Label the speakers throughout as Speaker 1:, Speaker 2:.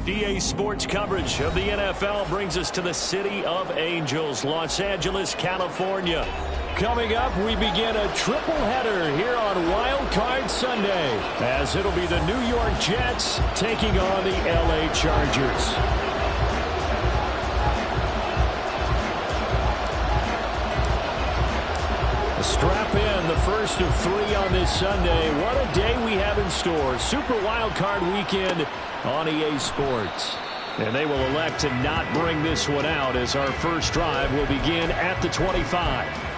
Speaker 1: EA Sports coverage of the NFL brings us to the City of Angels, Los Angeles, California. Coming up, we begin a triple header here on Wild Card Sunday, as it'll be the New York Jets taking on the LA Chargers. Strap in, the first of 3 on this Sunday. What a day we have in store. Super Wild Card Weekend on EA Sports. And they will elect to not bring this one out, as our first drive will begin at the 25.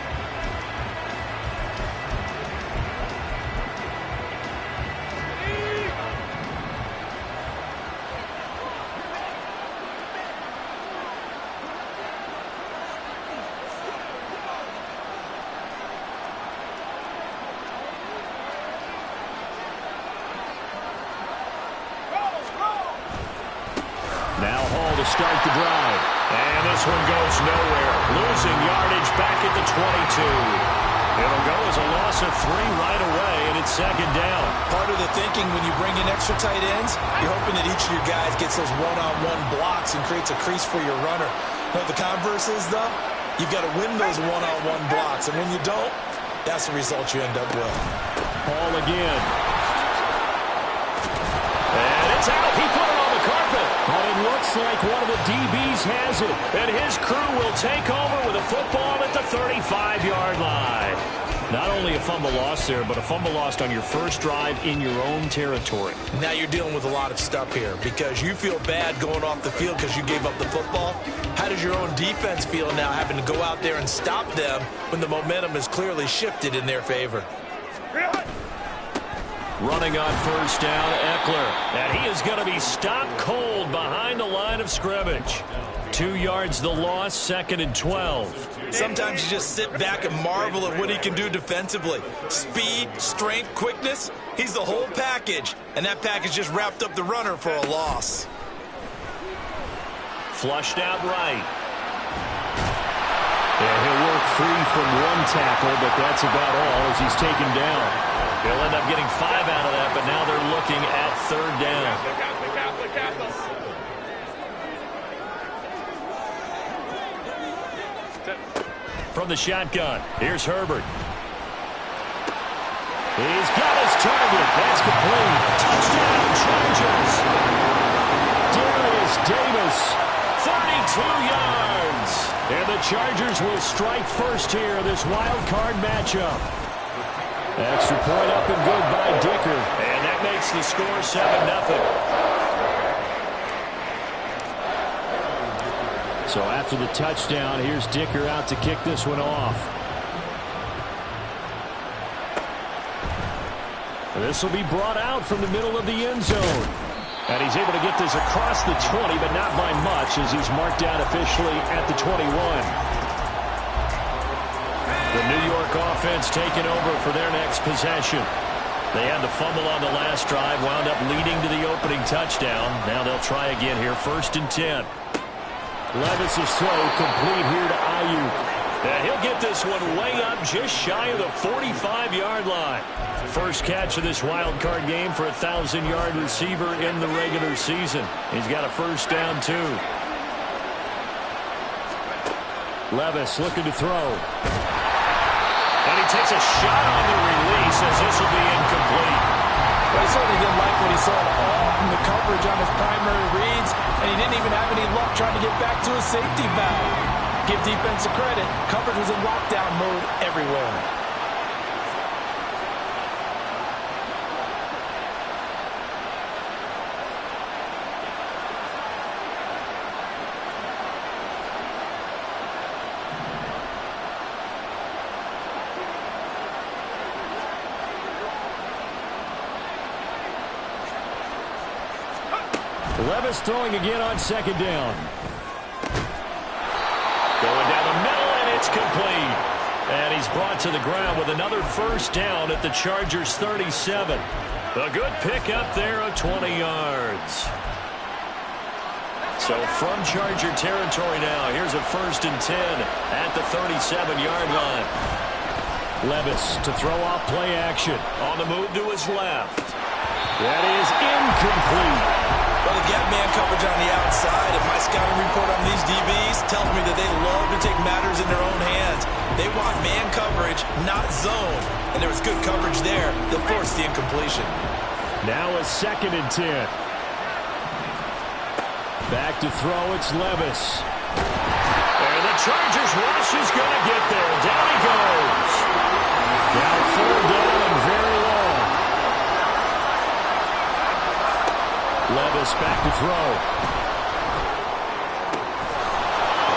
Speaker 1: Start the drive. And this one goes nowhere. Losing yardage back at the 22. It'll go as a loss of 3 right away, and it's second down.
Speaker 2: Part of the thinking when you bring in extra tight ends, you're hoping that each of your guys gets those one-on-one blocks and creates a crease for your runner. But the converse is, though, you've got to win those one-on-one blocks. And when you don't, that's the result you end up with.
Speaker 1: Ball again. And it's out. He put it on the carpet. But it looks like one of the DBs has it. And his crew will take over with a football at the 35-yard line. Not only a fumble loss there, but a fumble lost on your first drive in your own territory.
Speaker 2: Now you're dealing with a lot of stuff here because you feel bad going off the field because you gave up the football. How does your own defense feel now having to go out there and stop them when the momentum is clearly shifted in their favor?
Speaker 1: Running on first down, Eckler. And he is going to be stopped cold behind the line of scrimmage. 2 yards the loss, 2nd and 12.
Speaker 2: Sometimes you just sit back and marvel at what he can do defensively. Speed, strength, quickness. He's the whole package. And that package just wrapped up the runner for a loss.
Speaker 1: Flushed out right. Yeah, he'll work free from one tackle, but that's about all as he's taken down. He'll end up getting 5 out of that, but now they're looking at 3rd down. From the shotgun, here's Herbert. He's got his target. That's complete. Touchdown, Chargers. Darius Davis, 32 yards. And the Chargers will strike first here in this wild card matchup. Extra point up and good by Dicker. And that makes the score 7-0. So after the touchdown, here's Dicker out to kick this one off. This will be brought out from the middle of the end zone. And he's able to get this across the 20, but not by much, as he's marked down officially at the 21. The New York offense taking over for their next possession. They had the fumble on the last drive, wound up leading to the opening touchdown. Now they'll try again here, 1st and 10. Levis' throw complete here to Ayuk. And he'll get this one way up just shy of the 45-yard line. First catch of this wild card game for a 1,000-yard receiver in the regular season. He's got a first down, too. Levis looking to throw. And he takes a shot on the release as this will be incomplete.
Speaker 3: Well, he certainly didn't like what he saw at all from the coverage on his primary reads, and he didn't even have any luck trying to get back to his safety valve. Give defense a credit. Coverage was in lockdown mode everywhere.
Speaker 1: Levis throwing again on 2nd down. Going down the middle, and it's complete. And he's brought to the ground with another first down at the Chargers' 37. A good pickup there of 20 yards. So from Charger territory now, here's a 1st and 10 at the 37-yard line. Levis to throw off play action. On the move to his left. That is incomplete.
Speaker 2: Well, they get man coverage on the outside, and my scouting report on these DBs tells me that they love to take matters in their own hands. They want man coverage, not zone. And there was good coverage there that forced the incompletion.
Speaker 1: Now a 2nd and 10. Back to throw, it's Levis. And the Chargers rush is going to get there. Down he goes. Now 4th down and very long. Levis back to throw.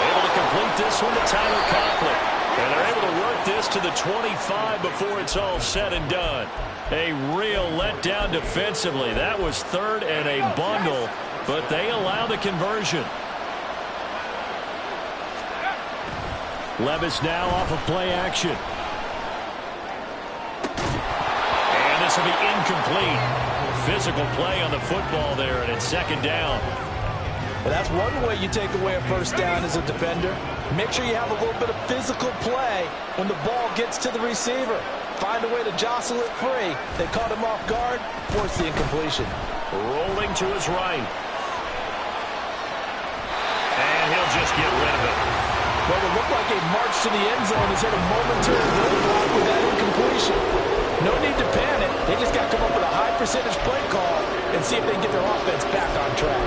Speaker 1: Able to complete this one to Tyler Conklin. And they're able to work this to the 25 before it's all said and done. A real letdown defensively. That was 3rd and a bundle, but they allow the conversion. Levis now off of play action. And this will be incomplete. Physical play on the football there, and it's 2nd down.
Speaker 3: Well, that's one way you take away a 1st down as a defender. Make sure you have a little bit of physical play when the ball gets to the receiver. Find a way to jostle it free. They caught him off guard, forced the incompletion.
Speaker 1: Rolling to his right. And he'll just get rid of it.
Speaker 3: Well, it looked like a march to the end zone has hit a momentary roadblock with that incompletion. No need to panic. They just got to come up with a high percentage play call and see if they can get their offense back on track.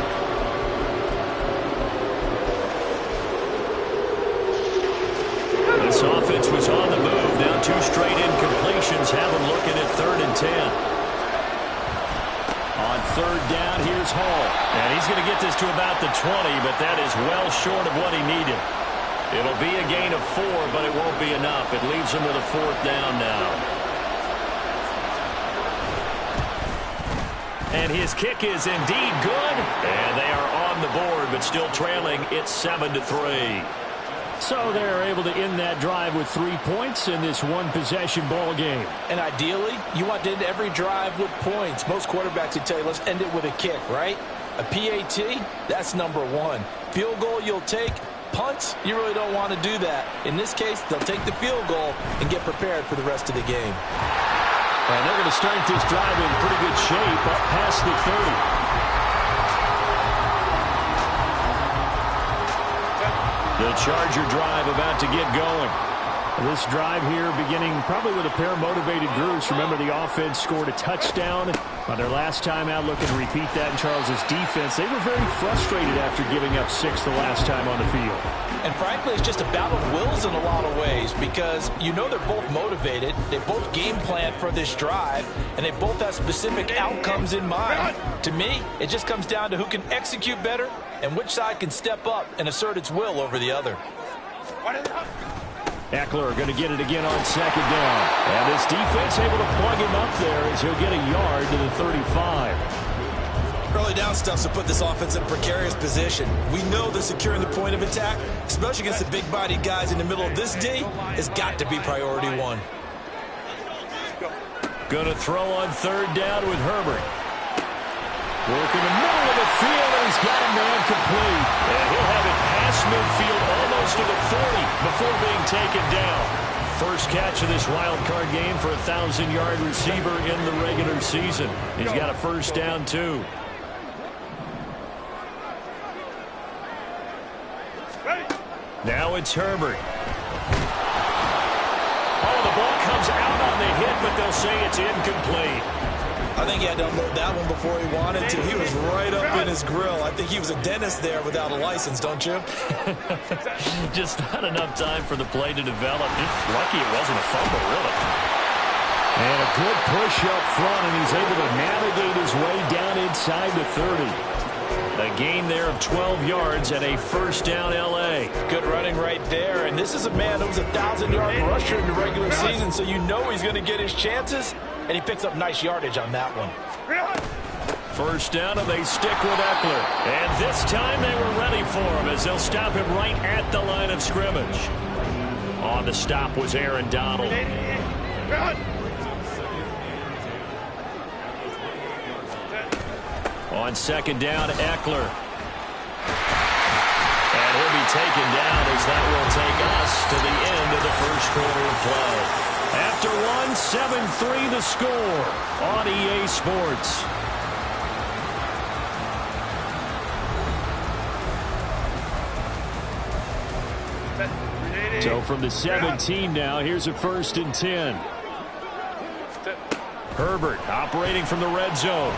Speaker 1: This offense was on the move. Now 2 straight incompletions have them looking at 3rd and 10. On 3rd down, here's Hall. And he's going to get this to about the 20, but that is well short of what he needed. It'll be a gain of 4, but it won't be enough. It leaves him with a 4th down now. And his kick is indeed good. And they are on the board, but still trailing. It's 7-3. So they're able to end that drive with 3 points in this one-possession ball game.
Speaker 3: And ideally, you want to end every drive with points. Most quarterbacks would tell you, let's end it with a kick, right? A PAT, that's number 1. Field goal you'll take. Punts, you really don't want to do that. In this case, they'll take the field goal and get prepared for the rest of the game.
Speaker 1: And they're going to start this drive in pretty good shape up past the 30. The Charger drive about to get going. This drive here beginning probably with a pair of motivated groups. Remember, the offense scored a touchdown on their last time out. Looking to repeat that in Charles's defense. They were very frustrated after giving up 6 the last time on the field.
Speaker 3: And frankly, it's just a battle of wills in a lot of ways because you know they're both motivated. They both game plan for this drive, and they both have specific outcomes in mind. To me, it just comes down to who can execute better and which side can step up and assert its will over the other.
Speaker 1: Eckler going to get it again on 2nd down. And this defense able to plug him up there as he'll get a yard to the 35.
Speaker 2: Early down stuff to put this offense in a precarious position. We know they're securing the point of attack, especially against the big-bodied guys in the middle of this D. It's got to be priority 1.
Speaker 1: Going to throw on 3rd down with Herbert. Working the middle of the field, and he's got a man complete. And he'll have it past midfield almost to the 40 before being taken down. First catch of this wild card game for a 1,000-yard receiver in the regular season. He's got a 1st down, too. Now it's Herbert. Oh, the ball comes out on the hit, but they'll say it's incomplete.
Speaker 2: I think he had to unload that one before he wanted to. He was right up in his grill. I think he was a dentist there without a license, don't you?
Speaker 1: Just not enough time for the play to develop. Just lucky it wasn't a fumble, really. And a good push up front, and he's able to navigate his way down inside the 30. A gain there of 12 yards and a 1st down L.A.
Speaker 3: Good running right there. And this is a man who was a 1,000-yard rusher in the regular season, so you know he's going to get his chances. And he picks up nice yardage on that one.
Speaker 1: 1st down, and they stick with Eckler. And this time they were ready for him as they'll stop him right at the line of scrimmage. On the stop was Aaron Donald. On 2nd down, Eckler. And he'll be taken down as that will take us to the end of the 1st quarter of play. After 7-3 the score on EA Sports. So from the 17 now, here's a 1st and 10. Herbert operating from the red zone.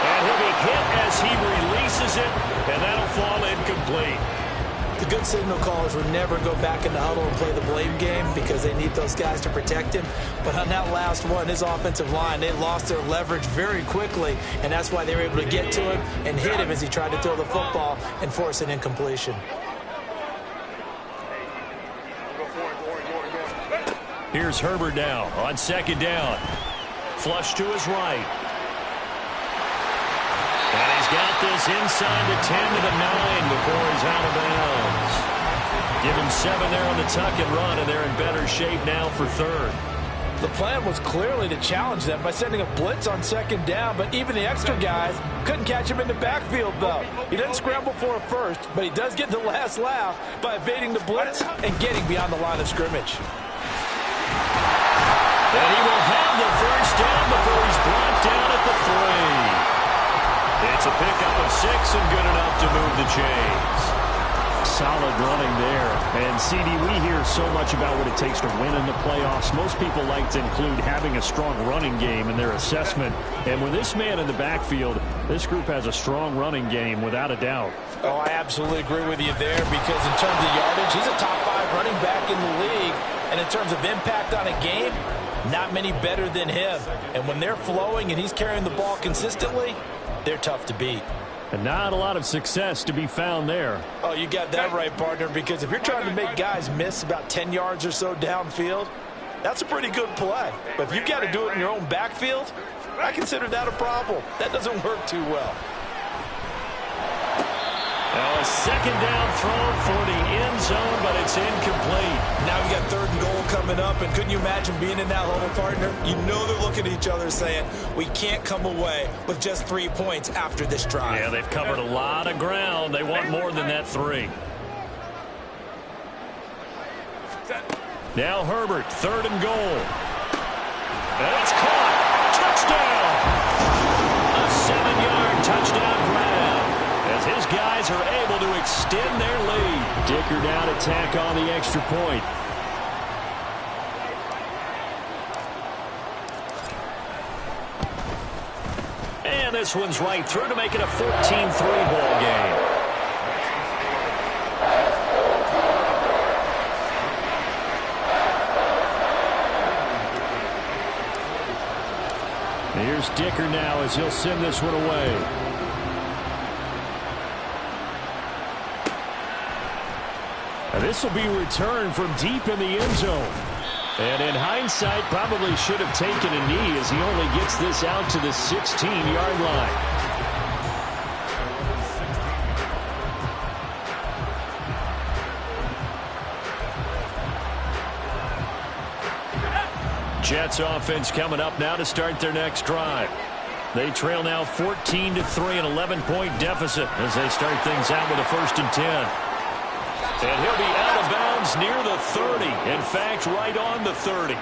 Speaker 1: And he'll be hit as he releases it, and that'll fall incomplete.
Speaker 2: The good signal callers would never go back in the huddle and play the blame game because they need those guys to protect him. But on that last one, his offensive line, they lost their leverage very quickly, and that's why they were able to get to him and hit him as he tried to throw the football and force an incompletion.
Speaker 1: Here's Herbert now on 2nd down. Flush to his right. And he's got this inside the 10 to the 9 before he's out of bounds. Give him 7 there on the tuck and run, and they're in better shape now for 3rd.
Speaker 3: The plan was clearly to challenge them by sending a blitz on 2nd down, but even the extra guys couldn't catch him in the backfield, though. He doesn't scramble for a first, but he does get the last laugh by evading the blitz and getting beyond the line of scrimmage.
Speaker 1: And he will have the 1st down before he's brought down at the 3. It's a pickup of 6 and good enough to move the chains. Solid running there. And, CD, we hear so much about what it takes to win in the playoffs. Most people like to include having a strong running game in their assessment. And with this man in the backfield, this group has a strong running game without a doubt.
Speaker 3: Oh, I absolutely agree with you there because in terms of yardage, he's a top 5 running back in the league. And in terms of impact on a game, not many better than him. And when they're flowing and he's carrying the ball consistently, they're tough to beat.
Speaker 1: And not a lot of success to be found there.
Speaker 3: Oh, you got that right, partner, because if you're trying to make guys miss about 10 yards or so downfield, that's a pretty good play. But if you've got to do it in your own backfield, I consider that a problem. That doesn't work too well.
Speaker 1: Now a 2nd down throw for the end zone, but it's incomplete.
Speaker 2: Now we got 3rd and goal coming up, and couldn't you imagine being in that huddle, partner? You know they're looking at each other saying, we can't come away with just 3 points after this drive.
Speaker 1: Yeah, they've covered a lot of ground. They want more than that 3. Now Herbert, 3rd and goal. And it's caught. Touchdown! A 7-yard touchdown grab. As his guys are able to extend their lead. Dicker down to tack on the extra point. And this one's right through to make it a 14-3 ball game. Here's Dicker now as he'll send this one away. And this will be returned from deep in the end zone. And in hindsight, probably should have taken a knee as he only gets this out to the 16-yard line. Jets offense coming up now to start their next drive. They trail now 14-3, an 11-point deficit as they start things out with a 1st and 10. And he'll be out of bounds near the 30. In fact, right on the 30.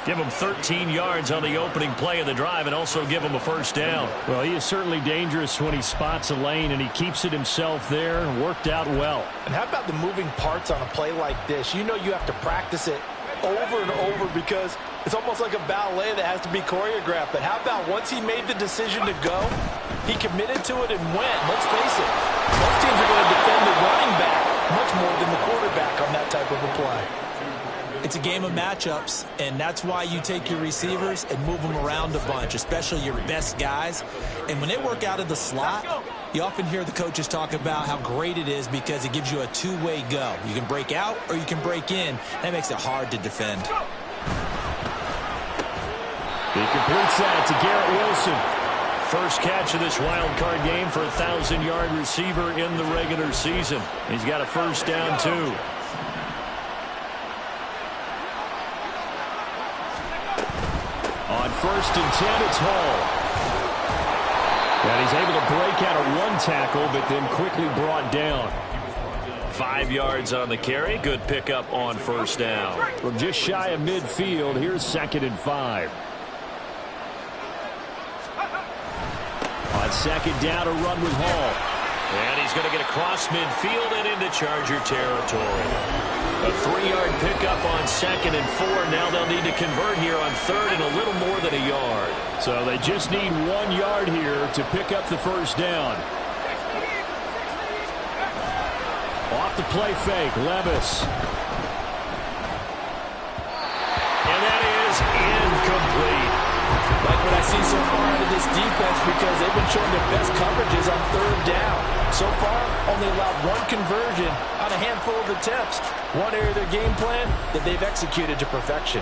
Speaker 1: Give him 13 yards on the opening play of the drive and also give him a 1st down. Well, he is certainly dangerous when he spots a lane, and he keeps it himself there and worked out well.
Speaker 3: And how about the moving parts on a play like this? You know you have to practice it over and over because it's almost like a ballet that has to be choreographed. But how about once he made the decision to go, he committed to it and went. Let's face it, most teams are going to defend the running back much more than the quarterback on that type of a play.
Speaker 2: It's a game of matchups, and that's why you take your receivers and move them around a bunch, especially your best guys. And when they work out of the slot, you often hear the coaches talk about how great it is because it gives you a two-way go. You can break out or you can break in. That makes it hard to defend.
Speaker 1: He completes that to Garrett Wilson. First catch of this wild card game for a 1,000-yard receiver in the regular season. He's got a 1st down, too. On 1st and 10, it's Hall. And he's able to break out of one tackle, but then quickly brought down. 5 yards on the carry. Good pickup on 1st down. From just shy of midfield, here's 2nd and 5. On 2nd down, a run with Hall. And he's going to get across midfield and into Charger territory. A 3-yard pickup on 2nd and 4. Now they'll need to convert here on 3rd and a little more than a yard.
Speaker 4: So they just need 1 yard here to pick up the first down. Off the play fake, Levis.
Speaker 1: And that is incomplete.
Speaker 3: Like what I see so far out of this defense, because they've been showing their best coverages on 3rd down. So far, only allowed 1 conversion on a handful of attempts. One area of their game plan that they've executed to perfection.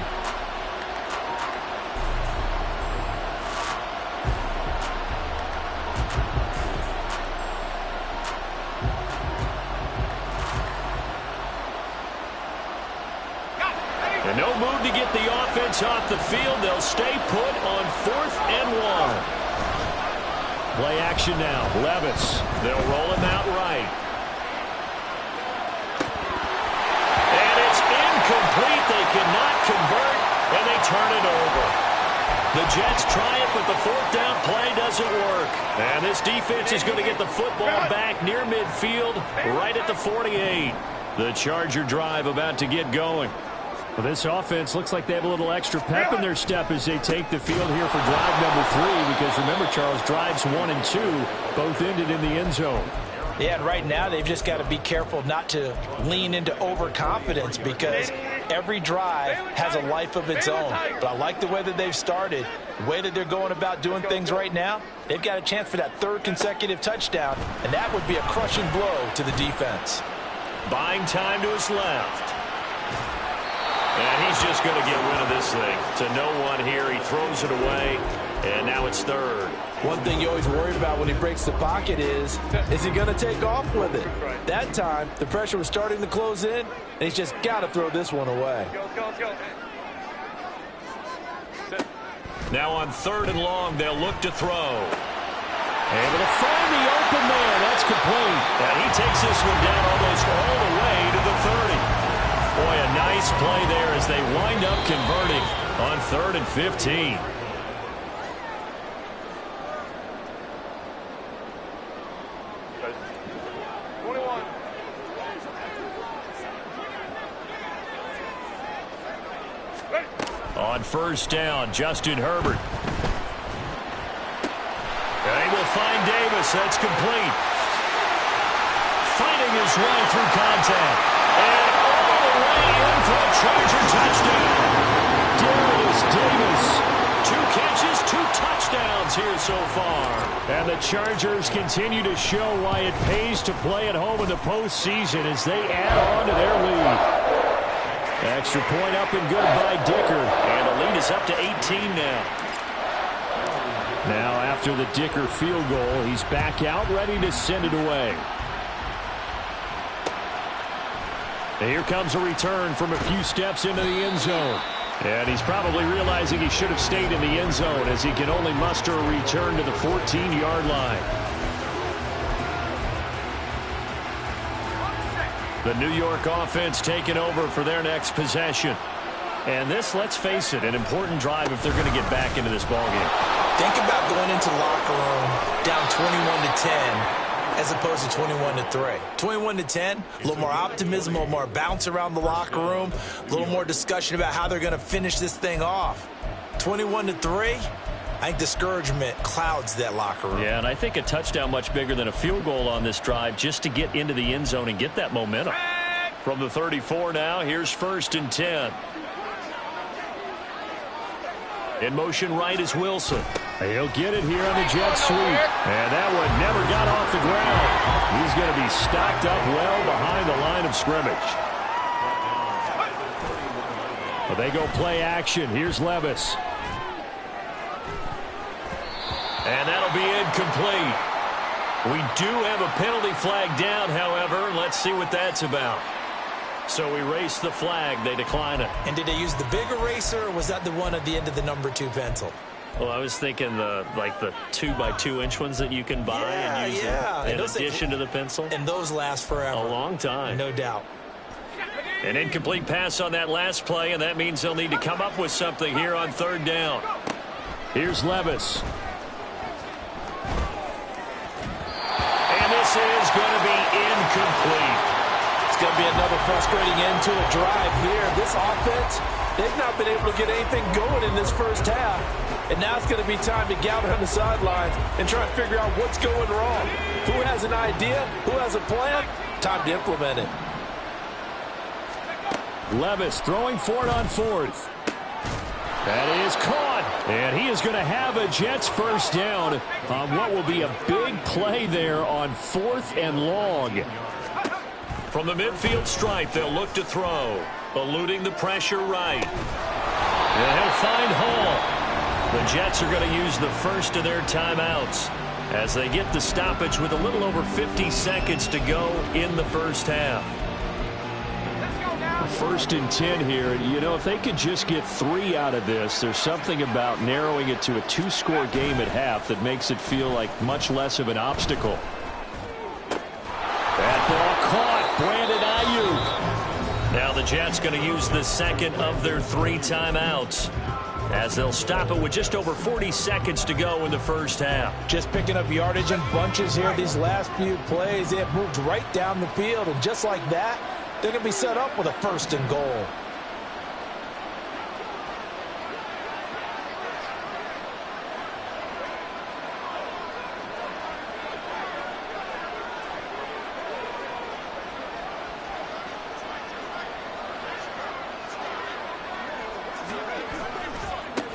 Speaker 1: And no move to get the offense off the field. They'll stay put on 4th and 1.
Speaker 4: Play action now. Levis.
Speaker 1: They'll roll him out right. And it's incomplete. They cannot convert, and they turn it over. The Jets try it, but the 4th down play doesn't work. And this defense is going to get the football back near midfield, right at the 48. The Charger drive about to get going.
Speaker 4: Well, this offense looks like they have a little extra pep in their step as they take the field here for drive number 3, because remember, Charles, drives 1 and 2 both ended in the end zone.
Speaker 3: Yeah, and right now they've just got to be careful not to lean into overconfidence, because every drive has a life of its own. But I like the way that they've started, the way that they're going about doing things right now. They've got a chance for that 3rd consecutive touchdown, and that would be a crushing blow to the defense.
Speaker 1: Buying time to his left. And he's just going to get rid of this thing. To no one here. He throws it away, and now it's 3rd.
Speaker 3: One thing you always worried about when he breaks the pocket is he going to take off with it? That time, the pressure was starting to close in, and he's just got to throw this one away.
Speaker 1: Now on 3rd and long, they'll look to throw.
Speaker 4: Able to find the open man. That's complete.
Speaker 1: And he takes this one down almost all the way to the 30. Boy, a nice play there as they wind up converting on 3rd and 15. On 1st down, Justin Herbert. They will find Davis. That's complete. Fighting his way through contact. And all the way in for a Charger touchdown.
Speaker 4: Darius Davis.
Speaker 1: 2 catches, 2 touchdowns here so far.
Speaker 4: And the Chargers continue to show why it pays to play at home in the postseason as they add on to their lead. Extra point up and good by Dicker.
Speaker 1: And the lead is up to 18 now.
Speaker 4: Now after the Dicker field goal, he's back out ready to send it away. And here comes a return from a few steps into the end zone. And he's probably realizing he should have stayed in the end zone as he can only muster a return to the 14-yard line.
Speaker 1: The New York offense taking over for their next possession. And this, let's face it, an important drive if they're going to get back into this ballgame.
Speaker 2: Think about going into the locker room down 21-10 as opposed to 21-3. 21-10, a little more optimism, a little more bounce around the locker room, a little more discussion about how they're going to finish this thing off. 21-3, I think discouragement clouds that locker room.
Speaker 1: Yeah, and I think a touchdown much bigger than a field goal on this drive just to get into the end zone and get that momentum. From the 34 now, here's 1st and 10. In motion right is Wilson.
Speaker 4: He'll get it here on the jet sweep.
Speaker 1: And that one never got off the ground. He's going to be stocked up well behind the line of scrimmage.
Speaker 4: Well, they go play action. Here's Levis.
Speaker 1: And that'll be incomplete. We do have a penalty flag down, however. Let's see what that's about. So we erase the flag. They decline it.
Speaker 2: And did they use the big eraser, or was that the one at the end of the number 2 pencil?
Speaker 1: Well, I was thinking the 2x2-inch ones that you can buy and use in addition to the pencil.
Speaker 2: And those last forever.
Speaker 1: A long time.
Speaker 2: No doubt.
Speaker 1: An incomplete pass on that last play, and that means they'll need to come up with something here on 3rd down.
Speaker 4: Here's Levis.
Speaker 1: And this This is going to be incomplete.
Speaker 3: It's going to be another frustrating end to a drive here. This offense, they've not been able to get anything going in this first half. And now it's going to be time to gather on the sidelines and try and figure out what's going wrong. Who has an idea? Who has a plan? Time to implement it.
Speaker 4: Levis throwing for it on fourth. That is caught. And he is going to have a Jets first down on what will be a big play there on 4th and long.
Speaker 1: From the midfield stripe, they'll look to throw. Eluding the pressure right. And he'll find Hall. The Jets are going to use the first of their timeouts as they get the stoppage with a little over 50 seconds to go in the first half.
Speaker 4: 1st and 10 here. You know, if they could just get 3 out of this, there's something about narrowing it to a 2-score game at half that makes it feel like much less of an obstacle. That ball caught. Brandon Ayuk.
Speaker 1: Now the Jets going to use the second of their 3 timeouts as they'll stop it with just over 40 seconds to go in the first half.
Speaker 3: Just picking up yardage in bunches here these last few plays. They have moved right down the field, and just like that, they're going to be set up with a 1st and goal.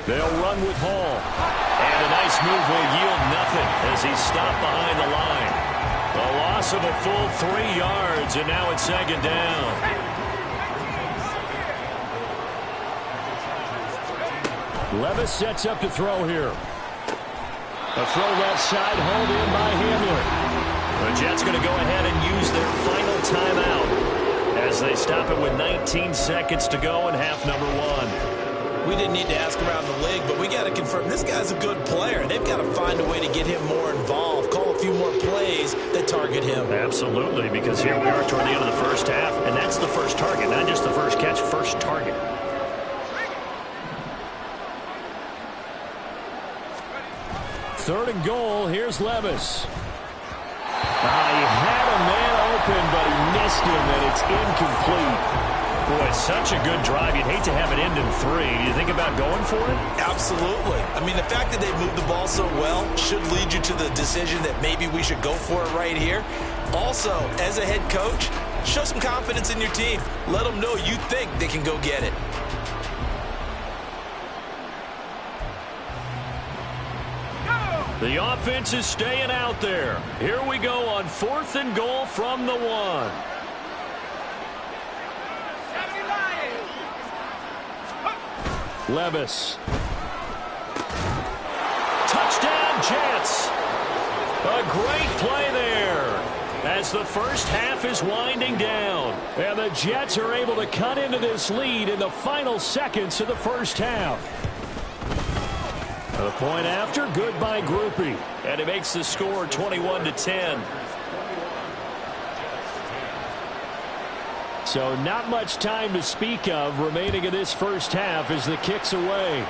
Speaker 4: They'll run with Hall.
Speaker 1: And a nice move will yield nothing as he's stopped behind the line. A loss of a full 3 yards, and now it's 2nd down.
Speaker 4: Levis sets up to throw here. A throw left side, hauled in by Hamler.
Speaker 1: The Jets going to go ahead and use their final timeout as they stop it with 19 seconds to go in half number 1.
Speaker 2: We didn't need to ask around the league, but we got to confirm this guy's a good player. They've got to find a way to get him more involved, call a few more plays that target him.
Speaker 1: Absolutely, because here we are toward the end of the first half, and that's the first target, not just the first catch, first target.
Speaker 4: Third and goal. Here's Levis. He had a man open, but he missed him, and it's incomplete.
Speaker 1: Boy, such a good drive. You'd hate to have it end in 3. Do you think about going for it?
Speaker 2: Absolutely. I mean, the fact that they moved the ball so well should lead you to the decision that maybe we should go for it right here. Also, as a head coach, show some confidence in your team. Let them know you think they can go get it.
Speaker 1: The offense is staying out there. Here we go on 4th and goal from the 1.
Speaker 4: Levis.
Speaker 1: Touchdown, Jets. A great play there as the first half is winding down.
Speaker 4: And the Jets are able to cut into this lead in the final seconds of the first half.
Speaker 1: The point after, good by Groupie. And it makes the score 21-10.
Speaker 4: So not much time to speak of remaining in this first half as the kick's away.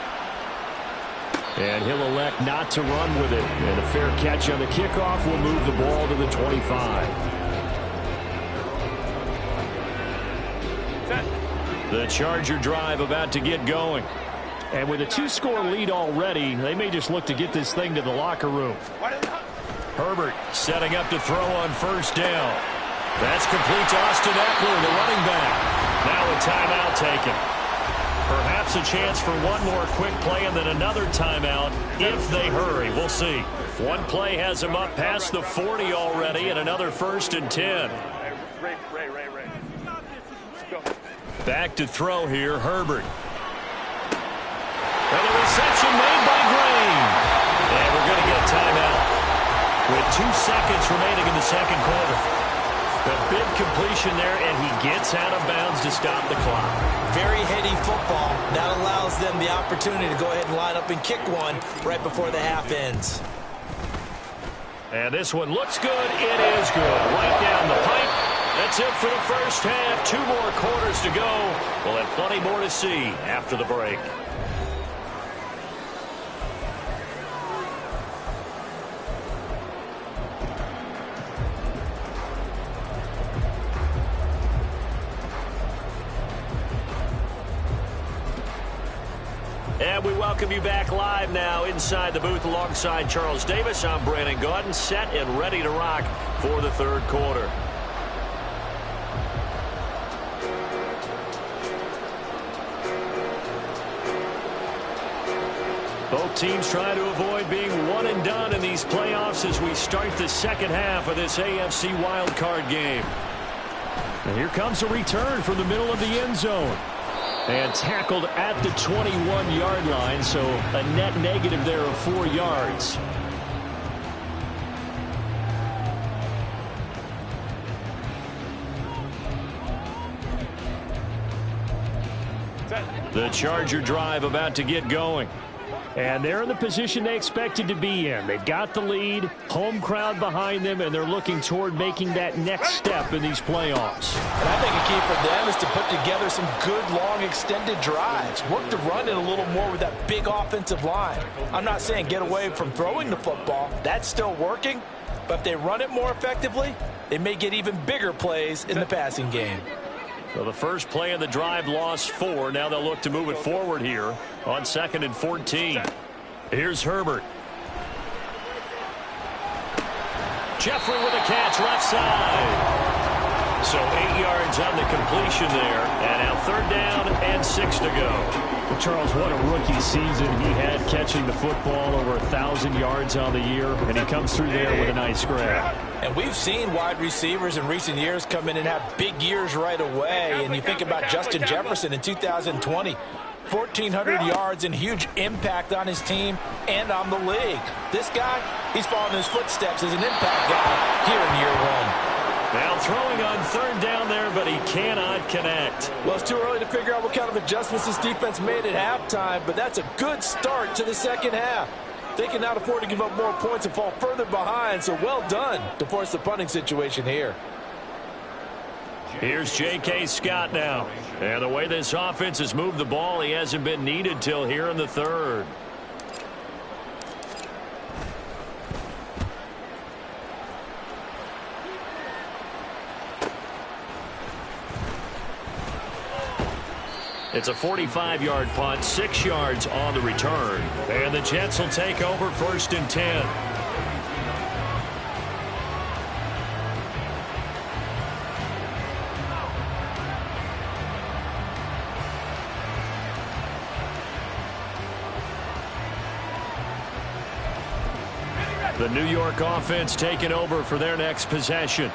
Speaker 4: And he'll elect not to run with it. And a fair catch on the kickoff will move the ball to the 25.
Speaker 1: The Charger drive about to get going.
Speaker 4: And with a 2-score lead already, they may just look to get this thing to the locker room.
Speaker 1: Herbert setting up to throw on first down. That's complete to Austin Eckler, the running back. Now a timeout taken. Perhaps a chance for one more quick play and then another timeout if they hurry. We'll see. One play has him up past the 40 already and another 1st and 10. Back to throw here, Herbert. And the reception made by Green. And we're going to get a timeout with 2 seconds remaining in the second quarter. A big completion there, and he gets out of bounds to stop the clock.
Speaker 2: Very heady football. That allows them the opportunity to go ahead and line up and kick one right before the half ends.
Speaker 1: And this one looks good. It is good. Right down the pipe. That's it for the first half. 2 more quarters to go. We'll have plenty more to see after the break. And we welcome you back live now inside the booth alongside Charles Davis. I'm Brandon Gaudin, set and ready to rock for the third quarter. Both teams trying to avoid being one and done in these playoffs as we start the second half of this AFC wildcard game. And here comes a return from the middle of the end zone. And tackled at the 21-yard line, so a net negative there of 4 yards. The Charger drive about to get going. And they're in the position they expected to be in. They've got the lead, home crowd behind them, and they're looking toward making that next step in these playoffs.
Speaker 3: And I think a key for them is to put together some good, long, extended drives. Work the run in a little more with that big offensive line. I'm not saying get away from throwing the football. That's still working. But if they run it more effectively, they may get even bigger plays in the passing game.
Speaker 1: So the first play of the drive lost 4. Now they'll look to move it forward here on 2nd and 14. Here's Herbert. Jeffrey with a catch left side. So 8 yards on the completion there. And now 3rd down and 6 to go.
Speaker 4: Well, Charles, what a rookie season he had catching the football, over 1,000 yards on the year, and he comes through there with a nice grab.
Speaker 3: And we've seen wide receivers in recent years come in and have big years right away. And you think about Justin Jefferson in 2020, 1,400 yards and huge impact on his team and on the league. This guy, he's following his footsteps as an impact guy here in year 1.
Speaker 1: Now throwing on 3rd down there, but he cannot connect.
Speaker 3: Well, it's too early to figure out what kind of adjustments this defense made at halftime, but that's a good start to the second half. They can now afford to give up more points and fall further behind, so well done to force the punting situation here.
Speaker 1: Here's J.K. Scott now. And the way this offense has moved the ball, he hasn't been needed till here in the 3rd. It's a 45-yard punt, 6 yards on the return. And the Jets will take over 1st and 10. The New York offense taking over for their next possession.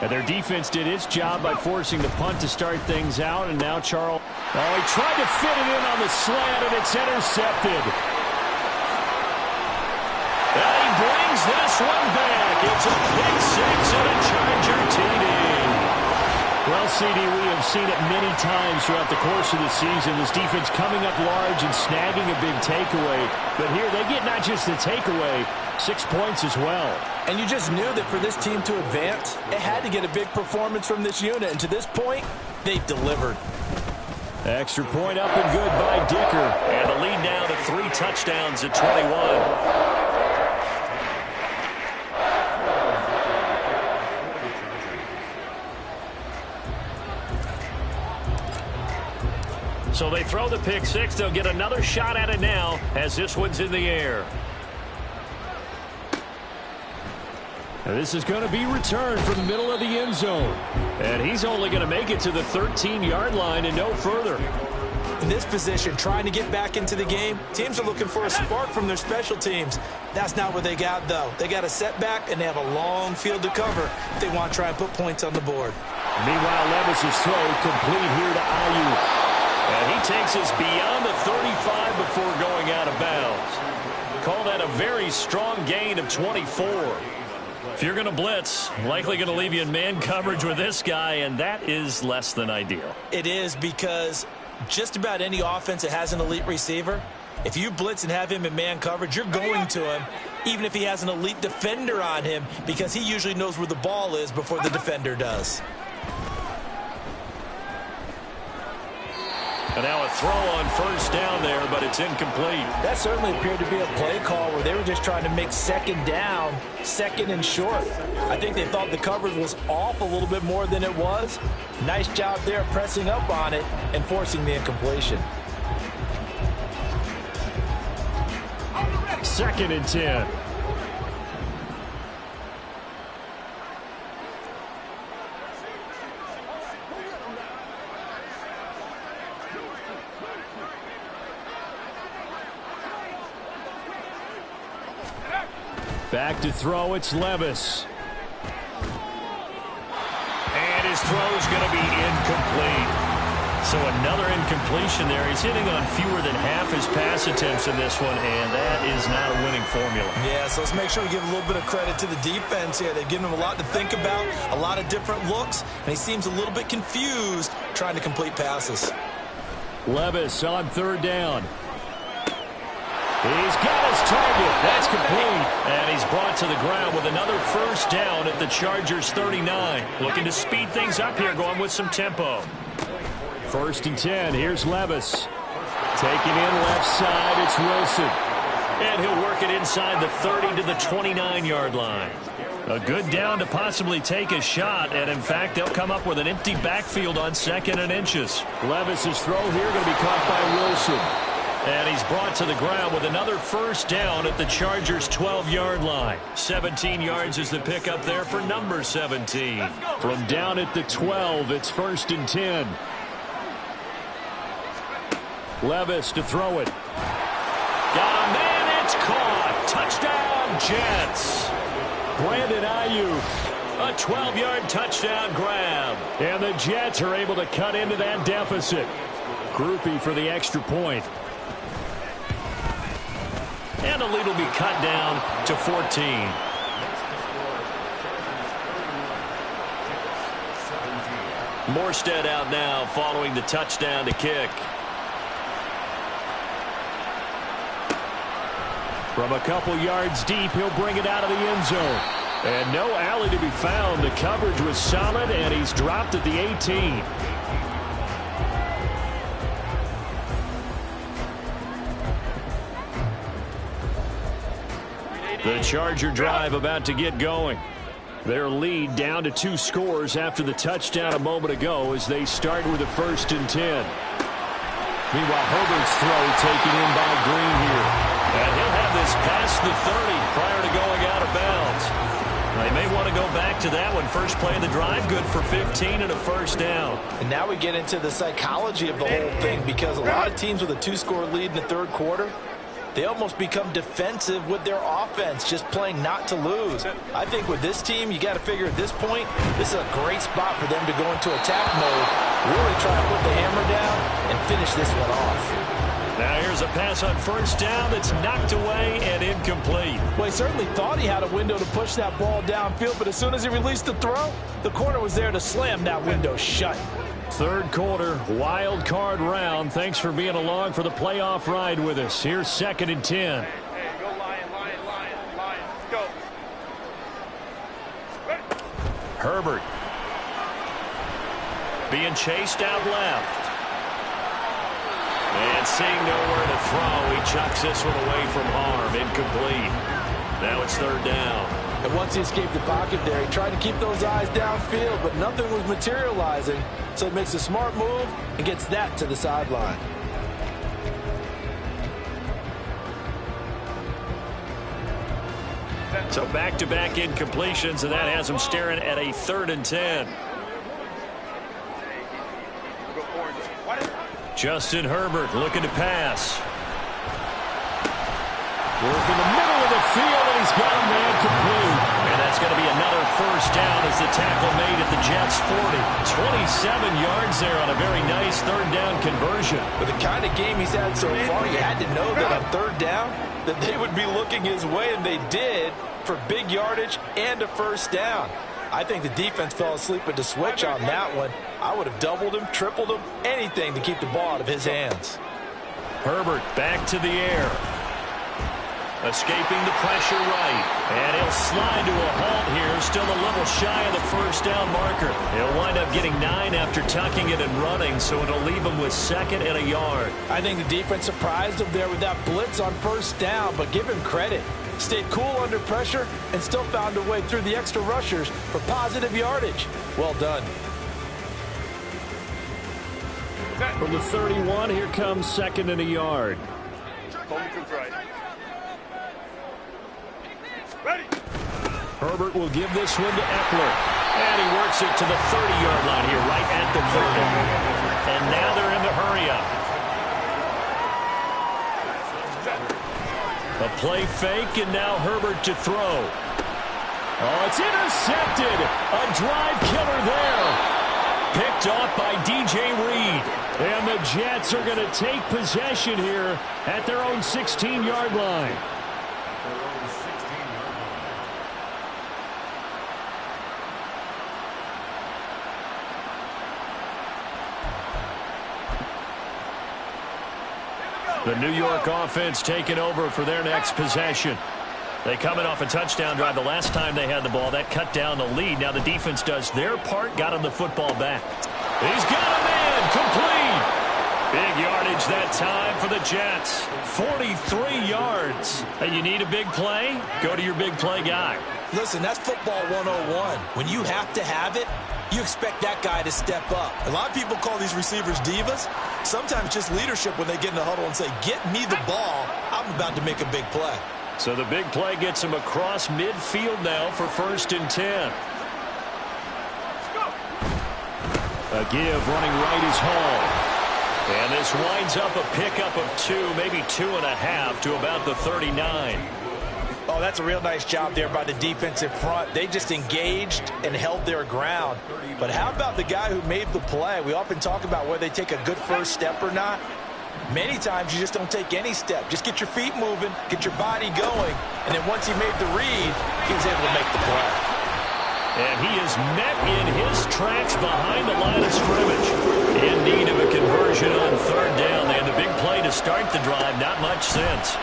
Speaker 1: And their defense did its job by forcing the punt to start things out. And now Charles, he tried to fit it in on the slant, and it's intercepted. And he brings this one back. It's a pick 6 and a Charger TD.
Speaker 4: Well, CD, we have seen it many times throughout the course of the season. This defense coming up large and snagging a big takeaway. But here they get not just the takeaway, 6 points as well.
Speaker 3: And you just knew that for this team to advance, it had to get a big performance from this unit. And to this point, they've delivered.
Speaker 1: Extra point up and good by Dicker. And the lead now to 3 touchdowns at 21. So they throw the pick 6. They'll get another shot at it now as this one's in the air.
Speaker 4: And this is going to be returned from the middle of the end zone.
Speaker 1: And he's only going to make it to the 13-yard line and no further.
Speaker 3: In this position, trying to get back into the game, teams are looking for a spark from their special teams. That's not what they got, though. They got a setback, and they have a long field to cover if they want to try and put points on the board.
Speaker 1: Meanwhile, Levis' throw complete here to Ayuk. And he takes us beyond the 35 before going out of bounds. Call that a very strong gain of 24. If you're going to blitz, likely going to leave you in man coverage with this guy, and that is less than ideal.
Speaker 3: It is, because just about any offense that has an elite receiver, if you blitz and have him in man coverage, you're going to him, even if he has an elite defender on him, because he usually knows where the ball is before the defender does.
Speaker 1: And now a throw on 1st down there, but it's incomplete.
Speaker 3: That certainly appeared to be a play call where they were just trying to make 2nd down, 2nd and short. I think they thought the coverage was off a little bit more than it was. Nice job there pressing up on it and forcing the incompletion.
Speaker 4: 2nd and 10. Back to throw, it's Levis.
Speaker 1: And his throw's going to be incomplete. So another incompletion there. He's hitting on fewer than half his pass attempts in this one, and that is not a winning formula.
Speaker 2: Yeah, so let's make sure we give a little bit of credit to the defense here. They've given him a lot to think about, a lot of different looks, and he seems a little bit confused trying to complete passes.
Speaker 4: Levis on 3rd down. He's got his target. That's complete.
Speaker 1: And he's brought to the ground with another 1st down at the Chargers 39. Looking to speed things up here, going with some tempo.
Speaker 4: 1st and 10. Here's Levis. Taking in left side. It's Wilson.
Speaker 1: And he'll work it inside the 30 to the 29-yard line. A good down to possibly take a shot. And, in fact, they'll come up with an empty backfield on 2nd and inches.
Speaker 4: Levis's throw here going to be caught by Wilson.
Speaker 1: And he's brought to the ground with another 1st down at the Chargers' 12-yard line. 17 yards is the pickup there for number 17.
Speaker 4: From down at the 12, it's 1st and 10. Levis to throw it.
Speaker 1: Got him, and it's caught. Touchdown, Jets.
Speaker 4: Brandon Ayuk.
Speaker 1: A 12-yard touchdown grab.
Speaker 4: And the Jets are able to cut into that deficit. Groupie for the extra point.
Speaker 1: And the lead will be cut down to 14. Morstead out now following the touchdown to kick.
Speaker 4: From a couple yards deep, he'll bring it out of the end zone. And no alley to be found. The coverage was solid, and he's dropped at the 18.
Speaker 1: The Charger drive about to get going.
Speaker 4: Their lead down to 2 scores after the touchdown a moment ago as they start with a 1st and 10. Meanwhile, Herbert's throw taken in by Green here.
Speaker 1: And he'll have this past the 30 prior to going out of bounds. They may want to go back to that one. First play of the drive, good for 15 and a 1st down.
Speaker 3: And now we get into the psychology of the whole thing, because a lot of teams with a 2-score lead in the 3rd quarter, they almost become defensive with their offense, just playing not to lose. I think with this team, you got to figure at this point, this is a great spot for them to go into attack mode, really try to put the hammer down and finish this one off.
Speaker 1: Now here's a pass on 1st down that's knocked away and incomplete.
Speaker 3: Well, he certainly thought he had a window to push that ball downfield, but as soon as he released the throw, the corner was there to slam that window shut.
Speaker 4: 3rd quarter, wild card round. Thanks for being along for the playoff ride with us. Here's 2nd and 10.
Speaker 5: Hey, go Lion, go.
Speaker 1: Herbert being chased out left. And seeing nowhere to throw, he chucks this one away from harm. Incomplete. Now it's 3rd down.
Speaker 3: And once he escaped the pocket there, he tried to keep those eyes downfield, but nothing was materializing. So he makes a smart move and gets that to the sideline.
Speaker 1: So back-to-back incompletions, and that has him staring at a 3rd and 10. Justin Herbert looking to pass.
Speaker 4: Work in the middle of the field, and he's got a man complete.
Speaker 1: And that's going to be another 1st down as the tackle made at the Jets' 40. 27 yards there on a very nice 3rd down conversion.
Speaker 3: With the kind of game he's had so far, you had to know that on 3rd down that they would be looking his way, and they did, for big yardage and a 1st down. I think the defense fell asleep at the switch on that one. I would have doubled him, tripled him, anything to keep the ball out of his hands.
Speaker 1: Herbert back to the air. Escaping the pressure right. And he'll slide to a halt here. Still a little shy of the 1st down marker. He'll wind up getting 9 after tucking it and running, so it'll leave him with 2nd and a yard.
Speaker 3: I think the defense surprised him there with that blitz on 1st down, but give him credit. Stayed cool under pressure and still found a way through the extra rushers for positive yardage. Well done.
Speaker 4: From the 31, here comes 2nd and a yard. Herbert will give this one to Eckler.
Speaker 1: And he works it to the 30-yard line here, right at the 30. And now they're in the hurry-up. A play fake, and now Herbert to throw.
Speaker 4: Oh, it's intercepted. A drive killer there.
Speaker 1: Picked off by DJ Reed.
Speaker 4: And the Jets are going to take possession here at their own 16-yard line.
Speaker 1: The New York offense taking over for their next possession. They coming off a touchdown drive the last time they had the ball. That cut down the lead. Now the defense does their part, got him the football back. He's got a man, complete. Big yardage that time for the Jets. 43 yards. And you need a big play? Go to your big play guy.
Speaker 2: Listen, that's football 101. When you have to have it, you expect that guy to step up. A lot of people call these receivers divas. Sometimes just leadership when they get in the huddle and say, get me the ball. I'm about to make a big play.
Speaker 1: So the big play gets him across midfield now for 1st and 10.
Speaker 4: A give running right is Hall.
Speaker 1: And this winds up a pickup of 2, maybe 2.5 to about the 39.
Speaker 3: Oh, that's a real nice job there by the defensive front. They just engaged and held their ground. But how about the guy who made the play? We often talk about whether they take a good first step or not. Many times you just don't take any step. Just get your feet moving, get your body going, and then once he made the read, he was able to make the play.
Speaker 1: And he is met in his tracks behind the line of scrimmage. In need of a conversion on 3rd down. They had the big play to start the drive. Not much since.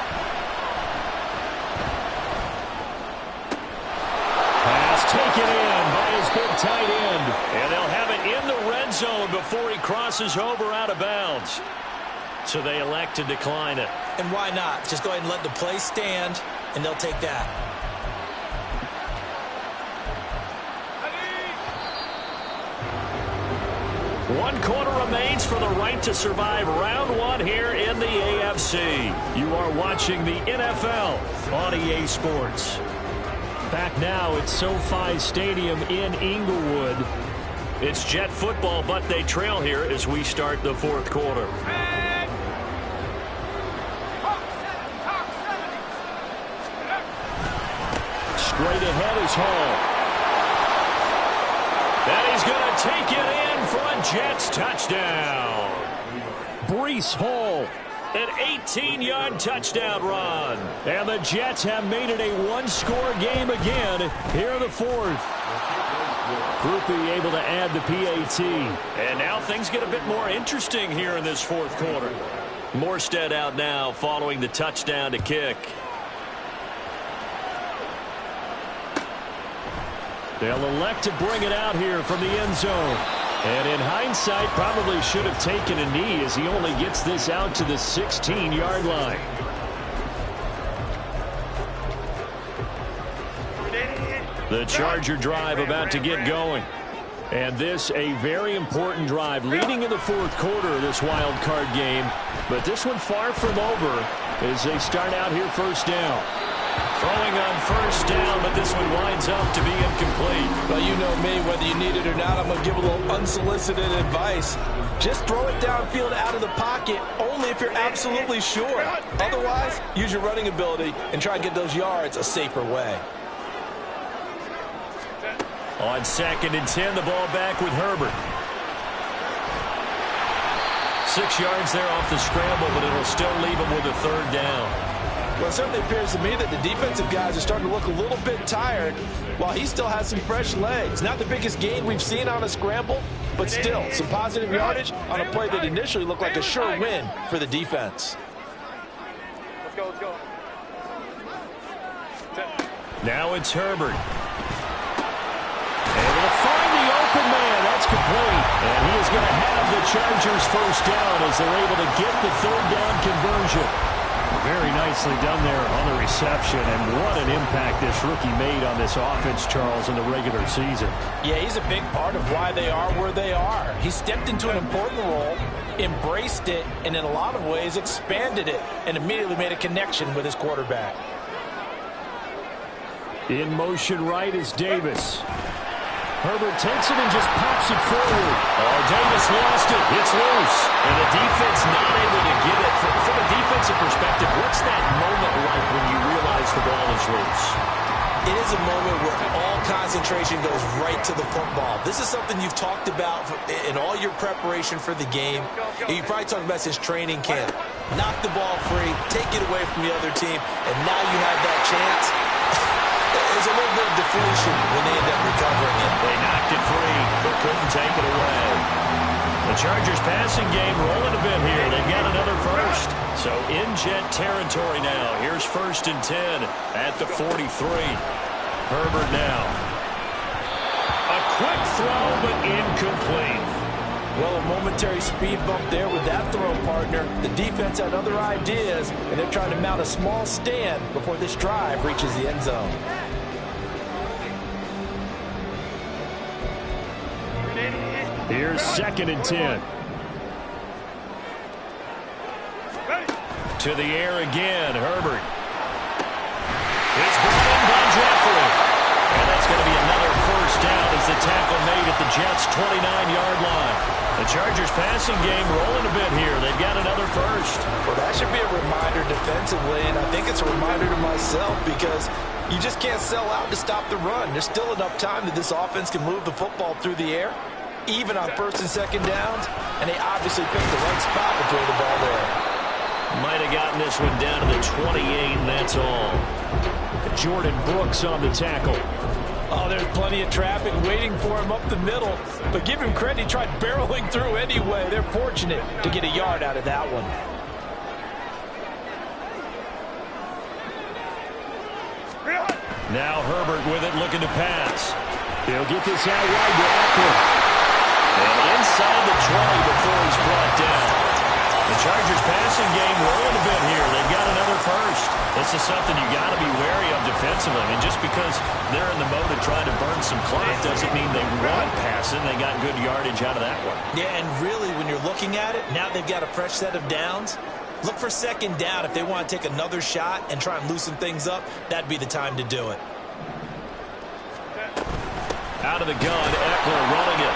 Speaker 4: Pass taken in by his big tight end.
Speaker 1: And they'll have it in the red zone before he crosses over out of bounds. So they elect to decline it.
Speaker 2: And why not? Just go ahead and let the play stand, and they'll take that.
Speaker 1: One quarter remains for the right to survive round 1 here in the AFC. You are watching the NFL on EA Sports.
Speaker 4: Back now at SoFi Stadium in Inglewood.
Speaker 1: It's Jet football, but they trail here as we start the 4th quarter.
Speaker 4: Straight ahead is Hall.
Speaker 1: And he's going to take it in for a Jets touchdown.
Speaker 4: Breece Hall.
Speaker 1: An 18-yard touchdown run.
Speaker 4: And the Jets have made it a one-score game again here in the 4th. Groupie able to add the PAT.
Speaker 1: And now things get a bit more interesting here in this 4th quarter. Morstead out now following the touchdown to kick.
Speaker 4: They'll elect to bring it out here from the end zone. And in hindsight, probably should have taken a knee as he only gets this out to the 16-yard line.
Speaker 1: The Charger drive about to get going.
Speaker 4: And this a very important drive leading in the 4th quarter of this wild card game. But this one far from over as they start out here 1st down.
Speaker 1: Throwing on 1st down, but this one winds up to be incomplete.
Speaker 3: Well, you know me, whether you need it or not, I'm going to give a little unsolicited advice. Just throw it downfield out of the pocket, only if you're absolutely sure. Otherwise, use your running ability and try and get those yards a safer way.
Speaker 1: On 2nd and 10, the ball back with Herbert. 6 yards there off the scramble, but it'll still leave him with a 3rd down.
Speaker 3: Well, it certainly appears to me that the defensive guys are starting to look a little bit tired while he still has some fresh legs. Not the biggest gain we've seen on a scramble, but still some positive yardage on a play that initially looked like a sure win for the defense.
Speaker 5: Let's go, let's go.
Speaker 1: Now it's Herbert.
Speaker 4: Able to find the open man. That's complete. And he is going to have the Chargers 1st down as they're able to get the 3rd down conversion. Very nicely done there on the reception, and what an impact this rookie made on this offense, Charles, in the regular season.
Speaker 3: Yeah, he's a big part of why they are where they are. He stepped into an important role, embraced it, and in a lot of ways expanded it, and immediately made a connection with his quarterback.
Speaker 4: In motion right is Davis. Herbert takes it and just pops it forward.
Speaker 1: Oh, Davis lost it. It's loose. And the defense not able to get it. From a defensive perspective, what's that moment like when you realize the ball is loose?
Speaker 2: It is a moment where all concentration goes right to the football. This is something you've talked about in all your preparation for the game. You probably talked about since training camp. Knock the ball free, take it away from the other team, and now you have that chance. There's a little bit of deflation when they end up recovering it.
Speaker 1: They knocked it free, but couldn't take it away. The Chargers passing game rolling a bit here. They've got another first. So in Jet territory now. Here's 1st and 10 at the 43. Herbert now. A quick throw, but incomplete.
Speaker 3: Well, a momentary speed bump there with that throw, partner. The defense had other ideas, and they're trying to mount a small stand before this drive reaches the end zone.
Speaker 4: Here's 2nd and 10.
Speaker 1: To the air again, Herbert. It's brought in by Jeffrey. And that's going to be another first down as the tackle made at the Jets' 29-yard line. The Chargers passing game rolling a bit here. They've got another first.
Speaker 3: Well, that should be a reminder defensively, and I think it's a reminder to myself because you just can't sell out to stop the run. There's still enough time that this offense can move the football through the air, even on 1st and 2nd downs, and they obviously picked the right spot to throw the ball there.
Speaker 1: Might have gotten this one down to the 28, and that's all.
Speaker 4: Jordan Brooks on the tackle.
Speaker 3: Oh, there's plenty of traffic waiting for him up the middle. But give him credit, he tried barreling through anyway. They're fortunate to get a yard out of that one.
Speaker 1: Now Herbert with it, looking to pass.
Speaker 4: He'll get this out wide to Eckler.
Speaker 1: And inside the 20 before he's brought down. The Chargers passing game rolling a bit here. They've got another first. This is something you got to be wary of defensively. I mean, just because they're in the mode of trying to burn some clock doesn't mean they want passing. They got good yardage out of that one.
Speaker 2: Yeah, and really, when you're looking at it, now they've got a fresh set of downs. Look for 2nd down. If they want to take another shot and try and loosen things up, that'd be the time to do it.
Speaker 1: Out of the gun, Eckler running it.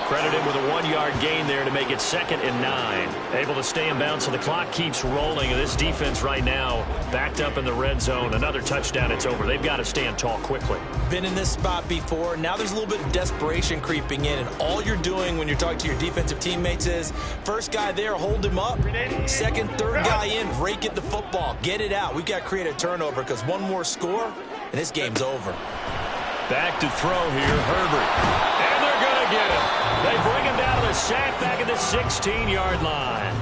Speaker 1: Credited with a 1-yard gain there to make it 2nd and 9. Able to stay in bounds, so the clock keeps rolling. And this defense right now backed up in the red zone. Another touchdown, it's over. They've got to stand tall quickly.
Speaker 2: Been in this spot before. Now there's a little bit of desperation creeping in. And all you're doing when you're talking to your defensive teammates is, first guy there, hold him up. 2nd, 3rd guy in, rake at the football. Get it out. We've got to create a turnover because one more score, and this game's over.
Speaker 1: Back to throw here, Herbert. And they're going to get him. They bring him down to the sack back at the 16-yard line.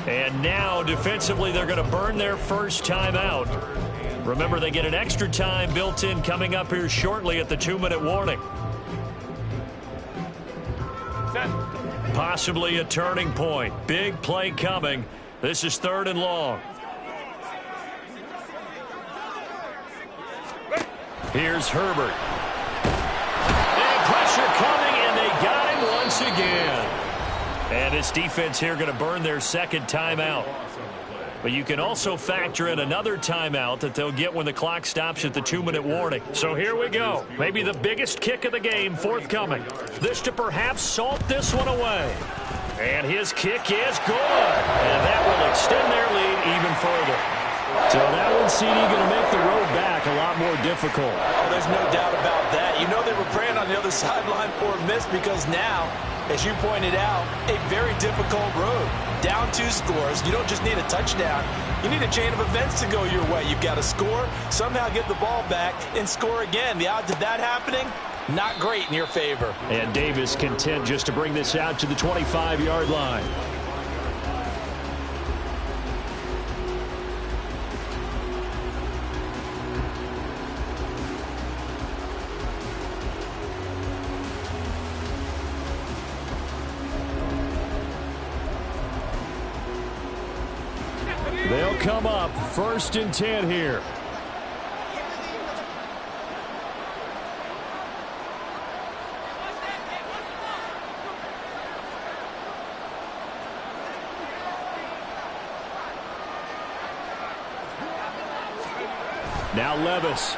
Speaker 1: And now, defensively, they're going to burn their first timeout. Remember, they get an extra time built in coming up here shortly at the 2-minute warning. Possibly a turning point. Big play coming. This is 3rd and long. Here's Herbert. And pressure coming, and they got him once again. And this defense here going to burn their 2nd timeout. But you can also factor in another timeout that they'll get when the clock stops at the 2-minute warning. So here we go. Maybe the biggest kick of the game forthcoming. This to perhaps salt this one away. And his kick is good. And that will extend their lead even further.
Speaker 4: So that one, CD, going to make the road back a lot more difficult.
Speaker 3: Oh, there's no doubt about that. You know they were praying on the other sideline for a miss because now, as you pointed out, a very difficult road. Down 2 scores. You don't just need a touchdown. You need a chain of events to go your way. You've got to score, somehow get the ball back, and score again. The odds of that happening, not great in your favor.
Speaker 4: And Davis content just to bring this out to the 25-yard line. They'll come up 1st and 10 here. Now Levis.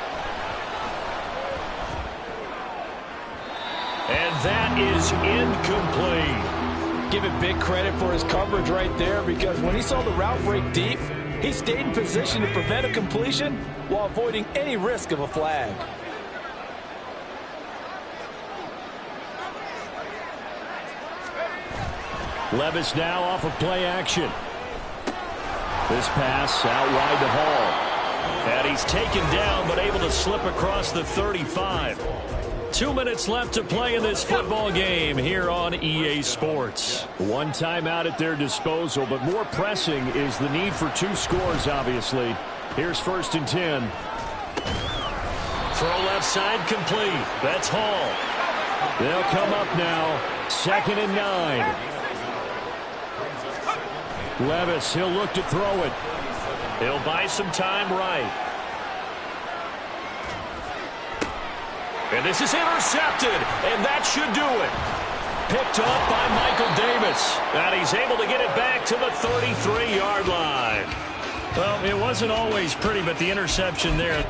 Speaker 4: And that is incomplete.
Speaker 3: Give it big credit for his coverage right there, because when he saw the route break deep, he stayed in position to prevent a completion while avoiding any risk of a flag.
Speaker 4: Levis now off of play action. This pass out wide to Hall.
Speaker 1: And he's taken down, but able to slip across the 35. 2 minutes left to play in this football game here on EA Sports.
Speaker 4: One timeout at their disposal, but more pressing is the need for 2 scores, obviously. Here's 1st and 10.
Speaker 1: Throw left side complete. That's Hall.
Speaker 4: They'll come up now. 2nd and 9. Levis, he'll look to throw it.
Speaker 1: He'll buy some time right. And this is intercepted, and that should do it. Picked up by Michael Davis. And he's able to get it back to the 33-yard line. Well, it wasn't always pretty, but the interception there.